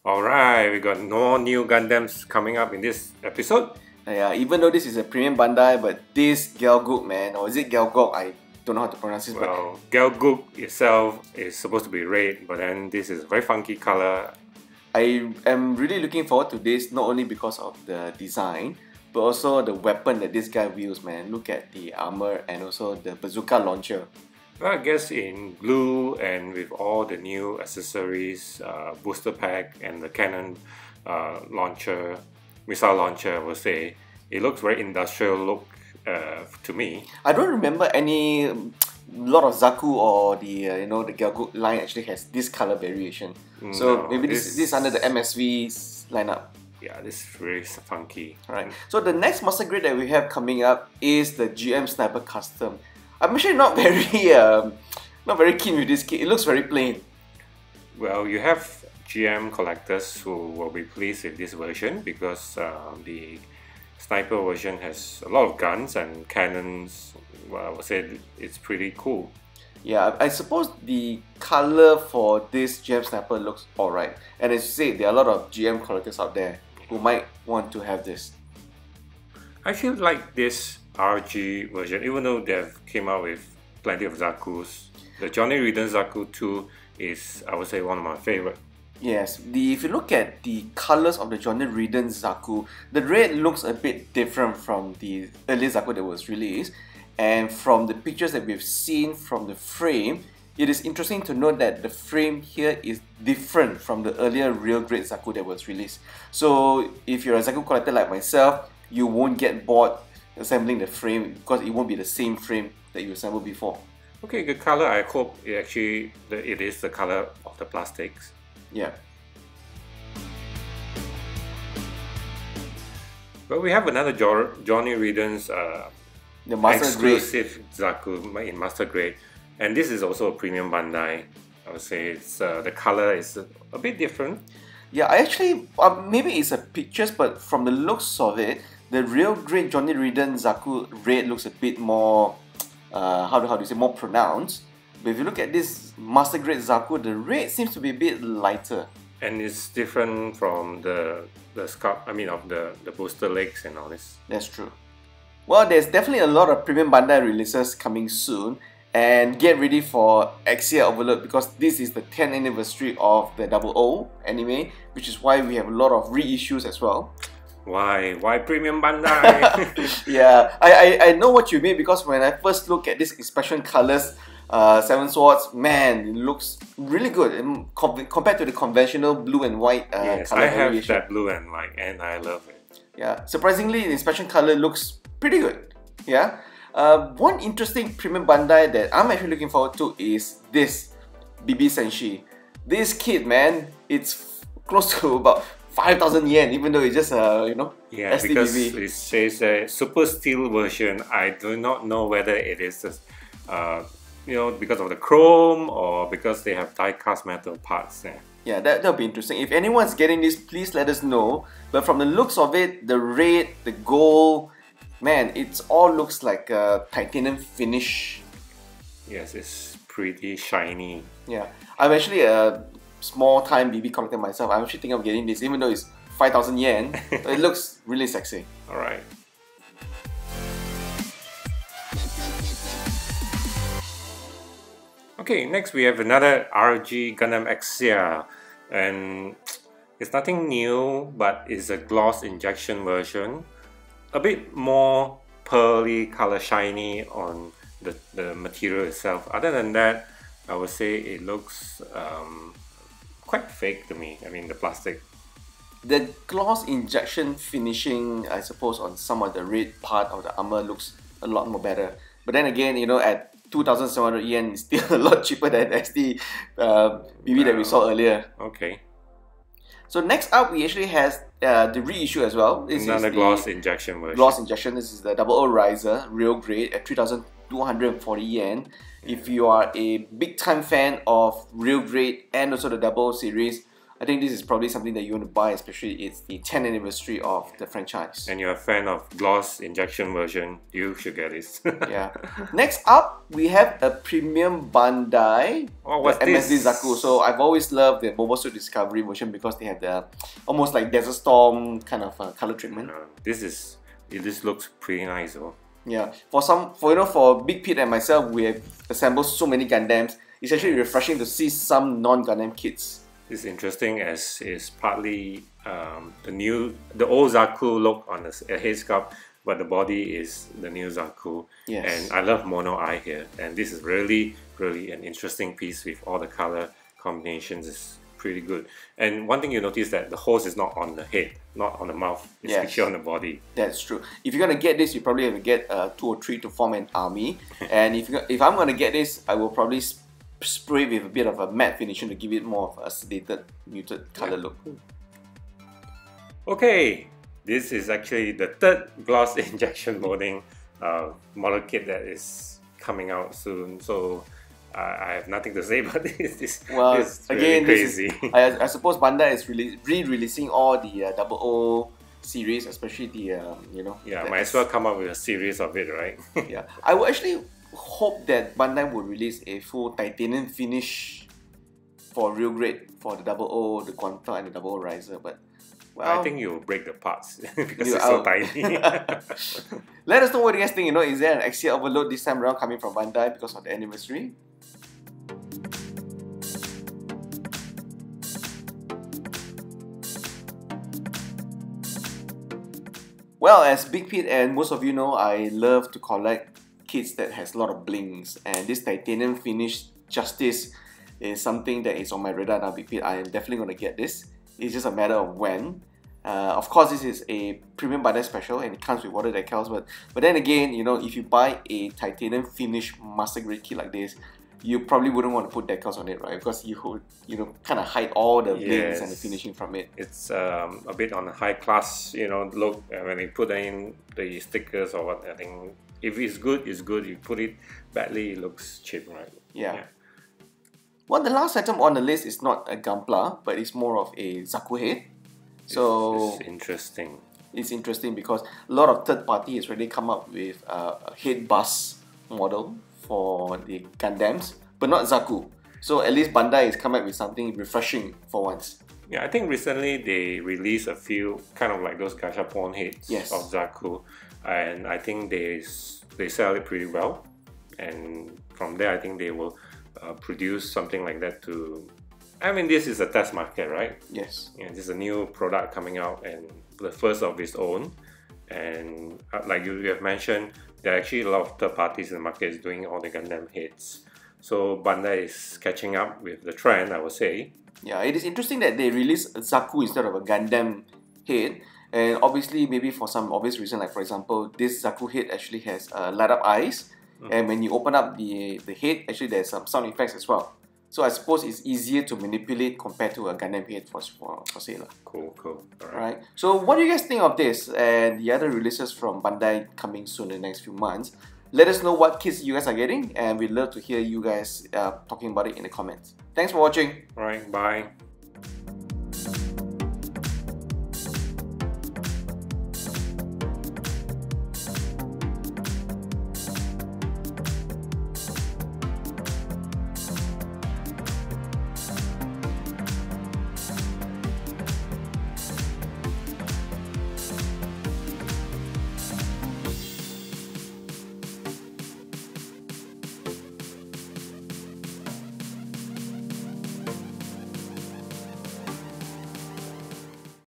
Alright, we got no new Gundams coming up in this episode. Yeah, even though this is a premium Bandai, but this Gelgook, man, or is it Gelgook? I don't know how to pronounce this. Well, Gelgook itself is supposed to be red, but then this is a very funky color. I am really looking forward to this, not only because of the design, but also the weapon that this guy wields, man. Look at the armor and also the bazooka launcher. Well, I guess in blue and with all the new accessories, booster pack and the cannon launcher, missile launcher, I would say, it looks very industrial look to me. I don't remember any lot of Zaku or the the Gelgook line actually has this color variation. So No, maybe this is under the MSV lineup. Yeah, this is really funky. Right. So the next master grade that we have coming up is the GM Sniper Custom. I'm actually not very keen with this kit. It looks very plain. Well, you have GM collectors who will be pleased with this version because the sniper version has a lot of guns and cannons. Well, I would say it's pretty cool. Yeah, I suppose the color for this GM Sniper looks alright. And as you say, there are a lot of GM collectors out there who might want to have this. I feel like this RG version, even though they've came out with plenty of Zakus, the Johnny Ridden Zaku 2 is, I would say, one of my favorite. Yes, if you look at the colors of the Johnny Ridden Zaku, the red looks a bit different from the earlier Zaku that was released. And from the pictures that we've seen from the frame, it is interesting to note that the frame here is different from the earlier real grade Zaku that was released. So if you're a Zaku collector like myself, you won't get bored assembling the frame because it won't be the same frame that you assembled before. Okay, the color, I hope it is the color of the plastics. Yeah. But we have another Johnny Ridden's The Master Grade. exclusive Zaku in Master Grade, and this is also a premium Bandai. I would say it's the color is a bit different. Yeah, I actually, maybe it's a pictures, but from the looks of it, the real grade Johnny Ridden Zaku red looks a bit more, how do you say, more pronounced. But if you look at this Master Grade Zaku, the red seems to be a bit lighter. And it's different from the sculpt, I mean, of the booster legs and all this. That's true. Well, there's definitely a lot of premium Bandai releases coming soon, and get ready for Axia Overload because this is the 10th anniversary of the 00 anime, which is why we have a lot of reissues as well. Why premium Bandai? Yeah, I know what you mean because when I first look at this expression colors, Seven Swords, man, it looks really good compared to the conventional blue and white Yes, color I have variation. that blue and white, and I love it. Yeah, surprisingly, the inspection color looks pretty good. Yeah. One interesting premium Bandai that I'm actually looking forward to is this BB Senshi. This kit, man, it's close to about 5,000 yen, even though it's just Yeah, STBB. because it says a super steel version. I do not know whether it is because of the chrome or because they have die-cast metal parts there. Yeah, that'll be interesting. If anyone's getting this, please let us know. But from the looks of it, the red, the gold, man, it all looks like a titanium finish. Yes, it's pretty shiny. Yeah, I'm actually a small-time BB collector myself. I'm actually thinking of getting this, even though it's 5,000 yen. It looks really sexy. Alright. Okay, next we have another RG Gundam Axia, and it's nothing new, but it's a gloss injection version. A bit more pearly color, shiny on the material itself. Other than that, I would say it looks quite fake to me. I mean, the plastic. The gloss injection finishing, I suppose, on some of the red part of the armor looks a lot more better. But then again, at 2,700 yen, it's still a lot cheaper than SD BB that we saw earlier. Okay. So next up, we actually have the reissue as well. This Another is gloss injection version. Gloss injection. This is the 00 Riser, real grade at 3,240 yen. If you are a big time fan of real grade and also the 00 series, I think this is probably something that you want to buy, especially it's the 10th anniversary of the franchise. And you're a fan of gloss injection version, you should get this. Yeah. Next up, we have a premium Bandai, Oh, what's the MSD this? Zaku. So I've always loved the Mobile Suit Discovery version because they have the almost like Desert Storm kind of color treatment. This looks pretty nice, oh. Yeah. For Big Pete and myself, we have assembled so many Gundams. It's actually refreshing to see some non-Gundam kits. It's interesting as it's partly the old Zaku look on the head sculpt, but the body is the new Zaku. Yes. And I love mono eye here, and this is really an interesting piece with all the color combinations. It's pretty good. And one thing you notice that the hose is not on the head, not on the mouth. It's Yes. actually on the body. That's true. If you're gonna get this, you probably have to get 2 or 3 to form an army. And if I'm gonna get this, I will probably spray with a bit of a matte finishing to give it more of a sedated, muted color look. Okay, this is actually the third gloss injection molding model kit that is coming out soon. So I have nothing to say about this. Well, It's again, really this crazy. is, I suppose Bandai is re-releasing all the 00 series, especially the Yeah, the might as well come up with a series of it, right? Yeah, I would actually hope that Bandai would release a full titanium finish for real grade for the 00, the GUNPLA, and the 00 Riser, but well, I think you'll break the parts because You it's so out. tiny. let us know what you guys think. Is there an Axia overload this time around coming from Bandai because of the anniversary? Well, as Big Pete and most of you know, I love to collect kits that has a lot of blings, and this titanium finish Justice is something that is on my radar now, Big Pete. I am definitely going to get this. It's just a matter of when. Of course, this is a premium Bandai special and it comes with water decals, but then again, if you buy a titanium finish master grade kit like this, you probably wouldn't want to put decals on it, right? Because you kind of hide all the blings and the finishing from it. It's a bit on a high class, look when they put in the stickers or what. I think if it's good, it's good. You put it badly, it looks cheap, right? Yeah. Well, the last item on the list is not a GUNPLA, but it's more of a Zaku head. So it's interesting. It's interesting because a lot of third party has already come up with a head bus model for the Gundams, but not Zaku. So at least Bandai has come up with something refreshing for once. Yeah, I think recently they released a few kind of like those gashapon heads Yes. of Zaku, and I think they sell it pretty well. And from there, I think they will produce something like that to. I mean, this is a test market, right? Yes. Yeah, this is a new product coming out and the first of its own. And like you have mentioned, there are actually a lot of third parties in the market is doing all the Gundam heads. So Bandai is catching up with the trend, I would say. Yeah, it is interesting that they release Zaku instead of a Gundam head. And obviously, maybe for some obvious reason, like for example, this Zaku head actually has light up eyes. And when you open up the head, actually there's some sound effects as well. So I suppose it's easier to manipulate compared to a Gundam head for say. Cool. All Right. So what do you guys think of this and the other releases from Bandai coming soon in the next few months? Let us know what kits you guys are getting, and we'd love to hear you guys talking about it in the comments. Thanks for watching. All right, bye.